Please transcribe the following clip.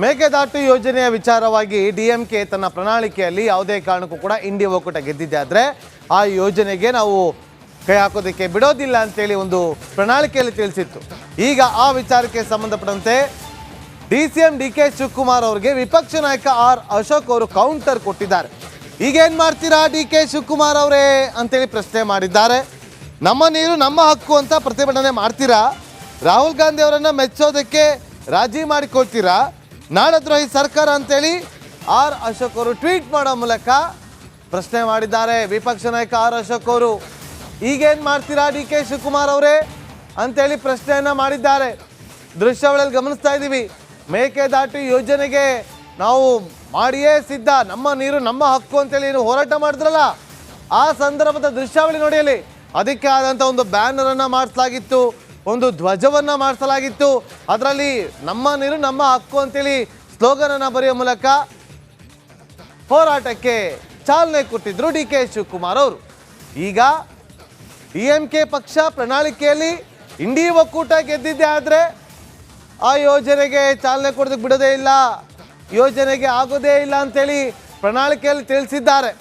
ಮೇಕೆದಾಟು ಯೋಜನೆಯ ವಿಚಾರವಾಗಿ ಡಿಎಂಕೆ ತನ್ನ ಪ್ರಣಾಳಿಕೆಯಲ್ಲಿ ಯಾವುದೇ ಕಾರಣಕ್ಕೂ ಕೂಡ ಇಂಡಿ ಒಕ್ಕೂಟ ಗೆದ್ದಿದೆ ಆದರೆ ಆ ಯೋಜನೆಗೆ ನಾವು ಕೈ ಹಾಕೋದಕ್ಕೆ ಬಿಡೋದಿಲ್ಲ ಅಂತೇಳಿ ಒಂದು ಪ್ರಣಾಳಿಕೆಯಲ್ಲಿ ತಿಳಿಸಿತ್ತು. ಈಗ ಆ ವಿಚಾರಕ್ಕೆ ಸಂಬಂಧಪಟ್ಟಂತೆ ಡಿಸಿಎಂ ಡಿಕೆ ಶಿವಕುಮಾರ್ ಅವರಿಗೆ ವಿಪಕ್ಷ ನಾಯಕ ಆರ್ ಅಶೋಕ್ ಅವರು ಕೌಂಟರ್ ಕೊಟ್ಟಿದ್ದಾರೆ. ಈಗೇನು ಮಾಡ್ತೀರಾ ಡಿಕೆ ಶಿವಕುಮಾರ್ ಅವರೇ ಅಂತೇಳಿ ಪ್ರಶ್ನೆ ಮಾಡಿದ್ದಾರೆ. ನಮ್ಮ ನೀರು ನಮ್ಮ ಹಕ್ಕು ಅಂತ ಪ್ರತಿಭಟನೆ ಮಾಡ್ತೀರಾ? ರಾಹುಲ್ ಗಾಂಧಿ ಅವರನ್ನು ಮೆಚ್ಚೋದಕ್ಕೆ ರಾಜಿ ಮಾಡಿಕೊಳ್ತೀರಾ? ನಾಡದ್ರೋಹಿ ಸರ್ಕಾರ ಅಂತೇಳಿ ಆರ್ ಅಶೋಕ್ ಅವರು ಟ್ವೀಟ್ ಮಾಡೋ ಮೂಲಕ ಪ್ರಶ್ನೆ ಮಾಡಿದ್ದಾರೆ. ವಿಪಕ್ಷ ನಾಯಕ ಆರ್ ಅಶೋಕ್ ಅವರು ಈಗೇನು ಮಾಡ್ತೀರಾ ಡಿ ಕೆ ಶಿವಕುಮಾರ್ ಅವರೇ ಅಂತೇಳಿ ಪ್ರಶ್ನೆಯನ್ನು ಮಾಡಿದ್ದಾರೆ. ದೃಶ್ಯಾವಳಿಯಲ್ಲಿ ಗಮನಿಸ್ತಾ ಇದ್ದೀವಿ. ಮೇಕೆದಾಟು ಯೋಜನೆಗೆ ನಾವು ಮಾಡಿಯೇ ಸಿದ್ಧ, ನಮ್ಮ ನೀರು ನಮ್ಮ ಹಕ್ಕು ಅಂತೇಳಿ ಏನು ಹೋರಾಟ ಮಾಡಿದ್ರಲ್ಲ, ಆ ಸಂದರ್ಭದ ದೃಶ್ಯಾವಳಿ ನೋಡಿಯಲ್ಲಿ ಅದಕ್ಕೆ ಆದಂಥ ಒಂದು ಬ್ಯಾನರನ್ನು ಮಾಡಿಸಲಾಗಿತ್ತು, ಒಂದು ಧ್ವಜವನ್ನು ಮಾಡಿಸಲಾಗಿತ್ತು. ಅದರಲ್ಲಿ ನಮ್ಮ ನೀರು ನಮ್ಮ ಹಕ್ಕು ಅಂತೇಳಿ ಸ್ಲೋಗನನ್ನು ಬರೆಯುವ ಮೂಲಕ ಹೋರಾಟಕ್ಕೆ ಚಾಲನೆ ಕೊಟ್ಟಿದ್ರು ಡಿ ಕೆ ಶಿವಕುಮಾರ್ ಅವರು. ಈಗ ಡಿಎಂಕೆ ಪಕ್ಷ ಪ್ರಣಾಳಿಕೆಯಲ್ಲಿ ಇಂಡಿ ಒಕ್ಕೂಟ ಗೆದ್ದಿದ್ದೆ ಆದರೆ ಆ ಯೋಜನೆಗೆ ಚಾಲನೆ ಕೊಡೋದಕ್ಕೆ ಬಿಡೋದೇ ಇಲ್ಲ, ಯೋಜನೆಗೆ ಆಗೋದೇ ಇಲ್ಲ ಅಂತೇಳಿ ಪ್ರಣಾಳಿಕೆಯಲ್ಲಿ ತಿಳಿಸಿದ್ದಾರೆ.